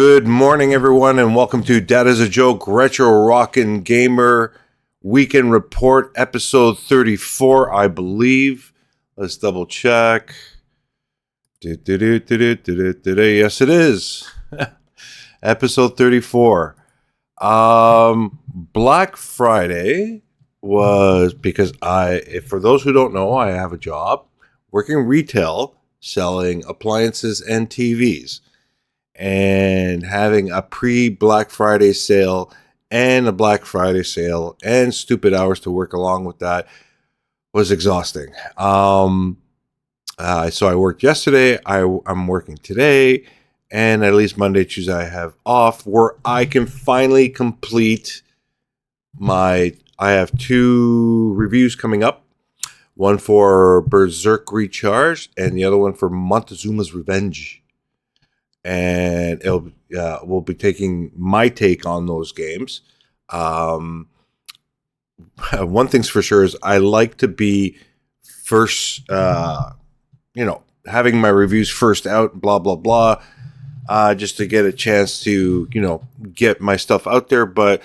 Good morning, everyone, and welcome to Dadisajoke Retro Rockin' Gamer Weekend Report, episode 34, I believe. Let's double check. Yes, it is. Episode 34. Black Friday was because for those who don't know, I have a job working retail, selling appliances and TVs. And having a pre-Black Friday sale and a Black Friday sale and stupid hours to work along with that was exhausting. So I worked yesterday. I'm working today, and at least Monday, Tuesday I have off where I can finally complete I have 2 reviews coming up. One for Berserk Recharged and the other one for Montezuma's Revenge. And we'll be taking my take on those games. One thing's for sure is I like to be first, having my reviews first out, blah, blah, blah, just to get a chance to, get my stuff out there. But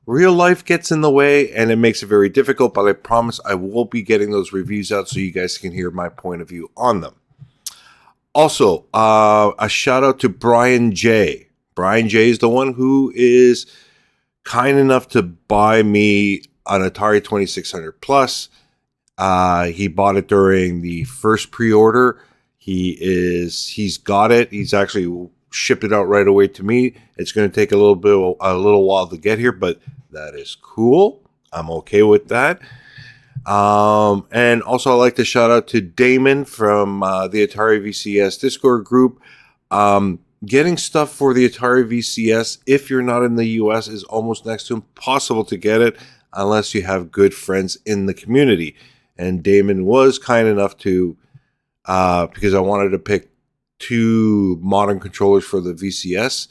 real life gets in the way and it makes it very difficult. But I promise I will be getting those reviews out so you guys can hear my point of view on them. Also, a shout out to Brian J. Brian J is the one who is kind enough to buy me an Atari 2600 Plus. He bought it during the first pre-order. He's got it. He's actually shipped it out right away to me. It's going to take a little while to get here, but that is cool. I'm okay with that. And also I'd like to shout out to Damon from the Atari VCS Discord group. Getting stuff for the Atari VCS, if you're not in the US, is almost next to impossible to get it unless you have good friends in the community. And Damon was kind enough to, because I wanted to pick 2 modern controllers for the VCS,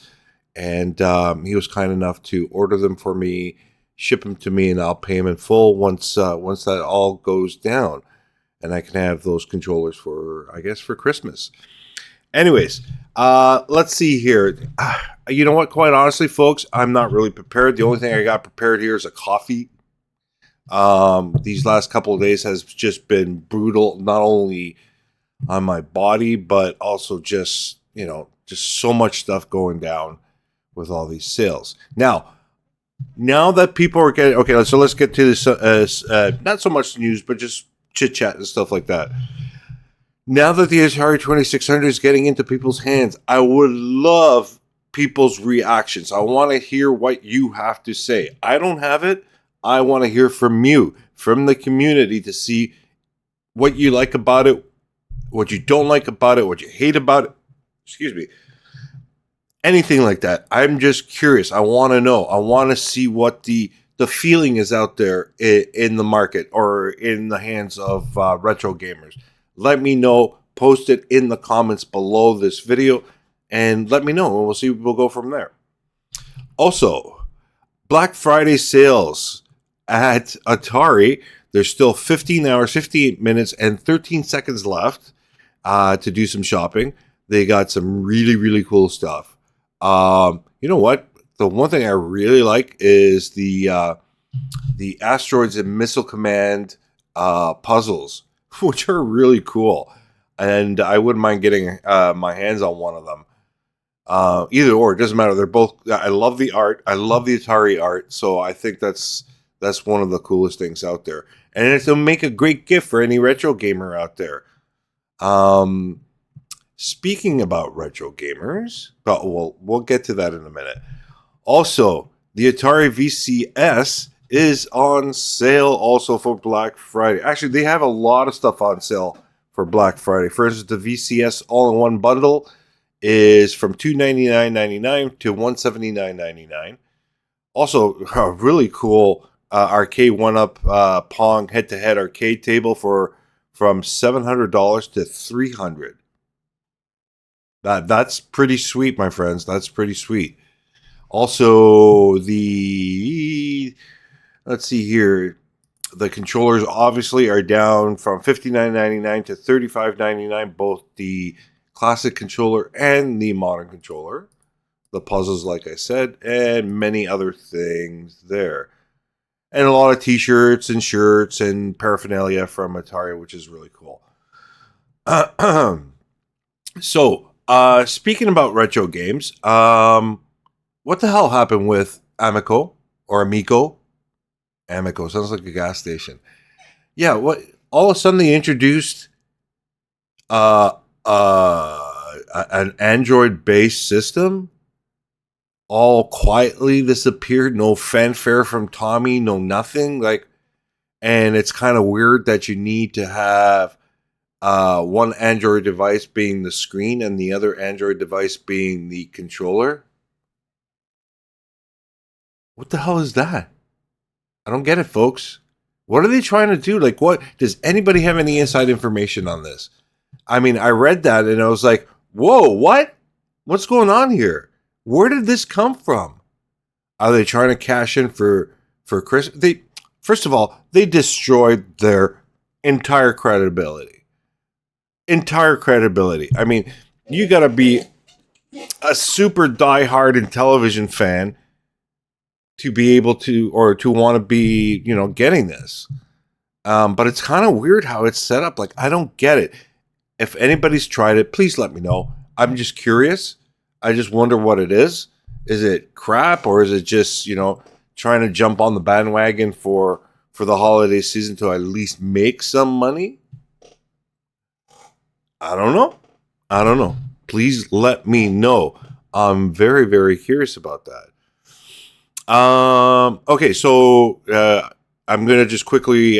and he was kind enough to order them for me, ship them to me, and I'll pay him in full once that all goes down, and I can have those controllers for Christmas. Anyways, let's see here. You know what? Quite honestly, folks, I'm not really prepared. The only thing I got prepared here is a coffee. These last couple of days has just been brutal, not only on my body, but also just so much stuff going down with all these sales. Now that people are getting... Okay, so let's get to this, not so much news, but just chit-chat and stuff like that. Now that the Atari 2600 is getting into people's hands, I would love people's reactions. I want to hear what you have to say. I don't have it. I want to hear from you, from the community, to see what you like about it, what you don't like about it, what you hate about it. Excuse me. Anything like that. I'm just curious. I want to know. I want to see what the feeling is out there in the market or in the hands of retro gamers. Let me know. Post it in the comments below this video and let me know, and we'll see. We'll go from there. Also, Black Friday sales at Atari. There's still 15 hours, 58 minutes, and 13 seconds left to do some shopping. They got some really, really cool stuff. You know what? The one thing I really like is the Asteroids and Missile Command puzzles, which are really cool. And I wouldn't mind getting my hands on one of them. Either or, it doesn't matter. They're both... I love the art. I love the Atari art. So I think that's one of the coolest things out there. And it'll make a great gift for any retro gamer out there. Speaking about retro gamers, we'll get to that in a minute. Also, the Atari VCS is on sale also for Black Friday. Actually, they have a lot of stuff on sale for Black Friday. For instance, the VCS all-in-one bundle is from $299.99 to $179.99. Also, a really cool arcade one-up Pong head-to-head arcade table from $700 to $300. That's pretty sweet, my friends. That's pretty sweet. Also, let's see here. The controllers obviously are down from $59.99 to $35.99, both the classic controller and the modern controller. the puzzles, like I said, and many other things there. And a lot of t-shirts and shirts and paraphernalia from Atari, which is really cool. So, speaking about retro games, what the hell happened with Amico or Amico? Amico sounds like a gas station. Yeah, what? All of a sudden they introduced an Android-based system. All quietly disappeared. No fanfare from Tommy. No nothing. And it's kind of weird that you need to have one Android device being the screen and the other Android device being the controller. What the hell is that? I don't get it, folks. What are they trying to do? What? Does anybody have any inside information on this? I mean, I read that and I was like, whoa, what? What's going on here? Where did this come from? Are they trying to cash in for Chris? First of all, they destroyed their entire credibility. I mean, you got to be a super diehard in television fan to be able to, or to want to be, getting this. But it's kind of weird how it's set up. I don't get it. If anybody's tried it, please let me know. I'm just curious. I just wonder what it is. Is it crap, or is it just, trying to jump on the bandwagon for the holiday season to at least make some money? I don't know. Please let me know. I'm very, very curious about that. Okay, so I'm going to just quickly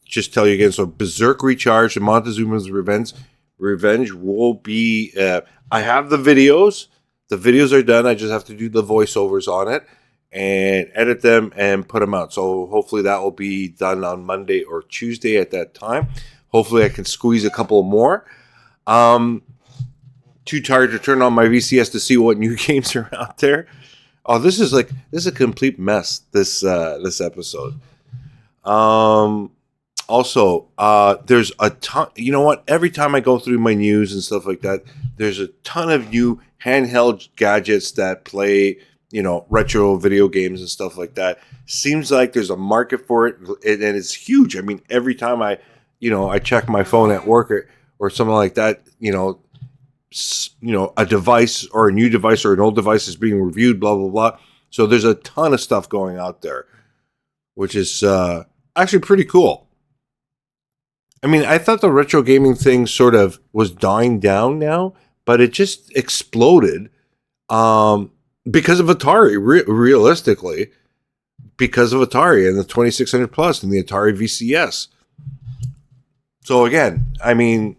just tell you again. So Berserk Recharged and Montezuma's Revenge will be... I have the videos. The videos are done. I just have to do the voiceovers on it and edit them and put them out. So hopefully that will be done on Monday or Tuesday at that time. Hopefully I can squeeze a couple more. Too tired to turn on my VCS to see what new games are out there. Oh, this is a complete mess, this episode. Also, there's a ton, you know what? Every time I go through my news and stuff like that, there's a ton of new handheld gadgets that play, retro video games and stuff like that. Seems like there's a market for it, and it's huge. I mean, every time I check my phone at work or something like that, a device or a new device or an old device is being reviewed, blah, blah, blah. So there's a ton of stuff going out there, which is actually pretty cool. I mean, I thought the retro gaming thing sort of was dying down now, but it just exploded because of Atari, realistically, because of Atari and the 2600 Plus and the Atari VCS. So again, I mean,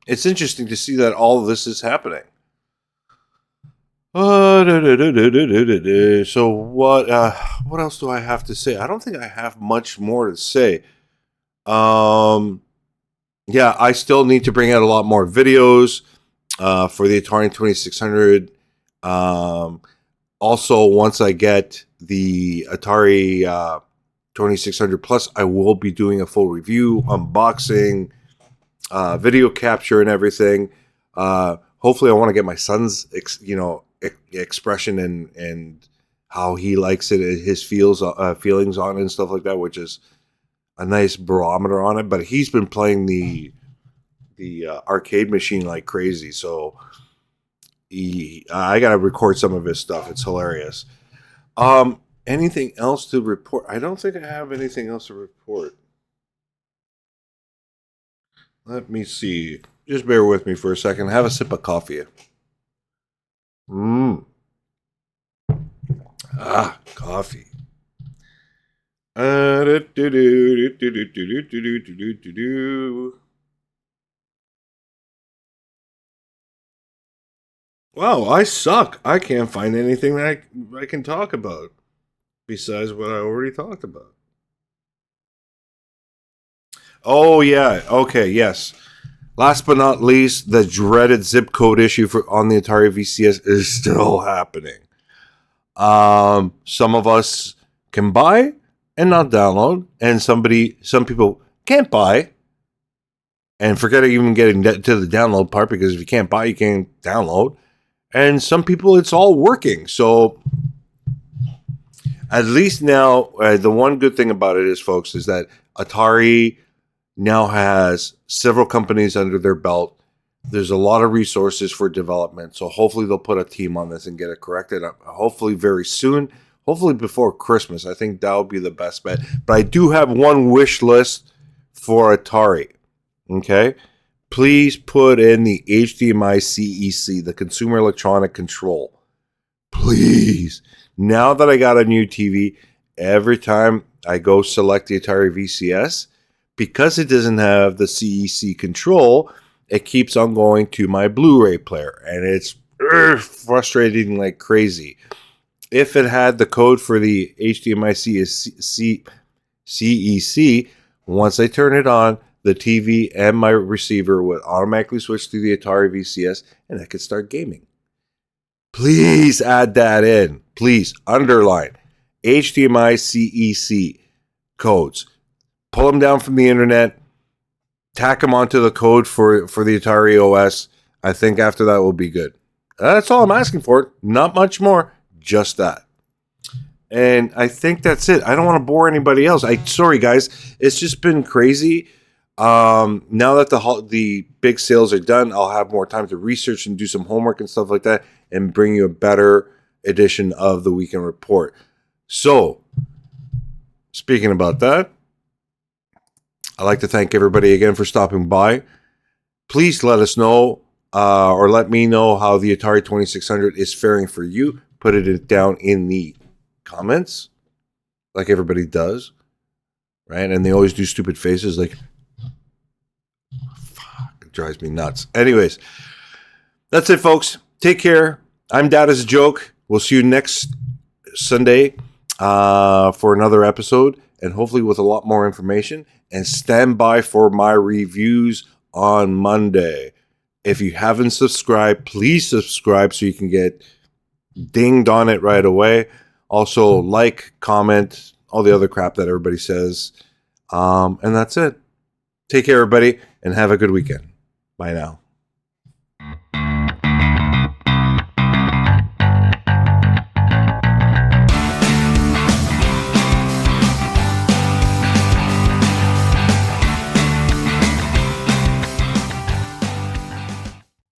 it's interesting to see that all of this is happening. So what else do I have to say? I don't think I have much more to say. Yeah, I still need to bring out a lot more videos for the Atari 2600. Also, once I get the Atari 2600 Plus, I will be doing a full review, unboxing, video capture, and everything. Hopefully, I want to get my son's expression and how he likes it, his feelings on it and stuff like that, which is a nice barometer on it. But he's been playing the arcade machine like crazy, so I gotta record some of his stuff. It's hilarious. Anything else to report? I don't think I have anything else to report. Let me see. Just bear with me for a second. Have a sip of coffee. Coffee. Wow, I suck. I can't find anything that I can talk about besides what I already talked about. Oh, yeah. Okay, yes. Last but not least, the dreaded zip code issue on the Atari VCS is still happening. Some of us can buy and not download, and some people can't buy and forget even getting to the download part, because if you can't buy, you can't download. And some people, it's all working. So at least now, the one good thing about it is, folks, is that Atari now has several companies under their belt. There's a lot of resources for development. So hopefully they'll put a team on this and get it corrected. Hopefully very soon. Hopefully before Christmas. I think that would be the best bet. But I do have one wish list for Atari. Okay? Please put in the HDMI CEC, the Consumer Electronic Control. Please. Now that I got a new TV, every time I go select the Atari VCS, because it doesn't have the CEC control, it keeps on going to my Blu-ray player. And it's frustrating like crazy. If it had the code for the HDMI CEC, once I turn it on, the TV and my receiver would automatically switch to the Atari VCS, and I could start gaming. Please add that in. Please underline HDMI CEC codes. Pull them down from the internet. Tack them onto the code for the Atari OS. I think after that will be good. That's all I'm asking for. Not much more. Just that. And I think that's it. I don't want to bore anybody else. Sorry, guys. It's just been crazy. Now that the big sales are done, I'll have more time to research and do some homework and stuff like that and bring you a better edition of the Weekend Report. So, speaking about that, I'd like to thank everybody again for stopping by. Please let us know or let me know how the Atari 2600 is faring for you. Put it down in the comments like everybody does, right? And they always do stupid faces like, fuck, it drives me nuts. Anyways, that's it, folks. Take care. I'm Dadisajoke. We'll see you next Sunday for another episode and hopefully with a lot more information. And stand by for my reviews on Monday. If you haven't subscribed, please subscribe so you can get dinged on it right away. Also, like, comment, all the other crap that everybody says. And that's it. Take care, everybody, and have a good weekend. Bye now.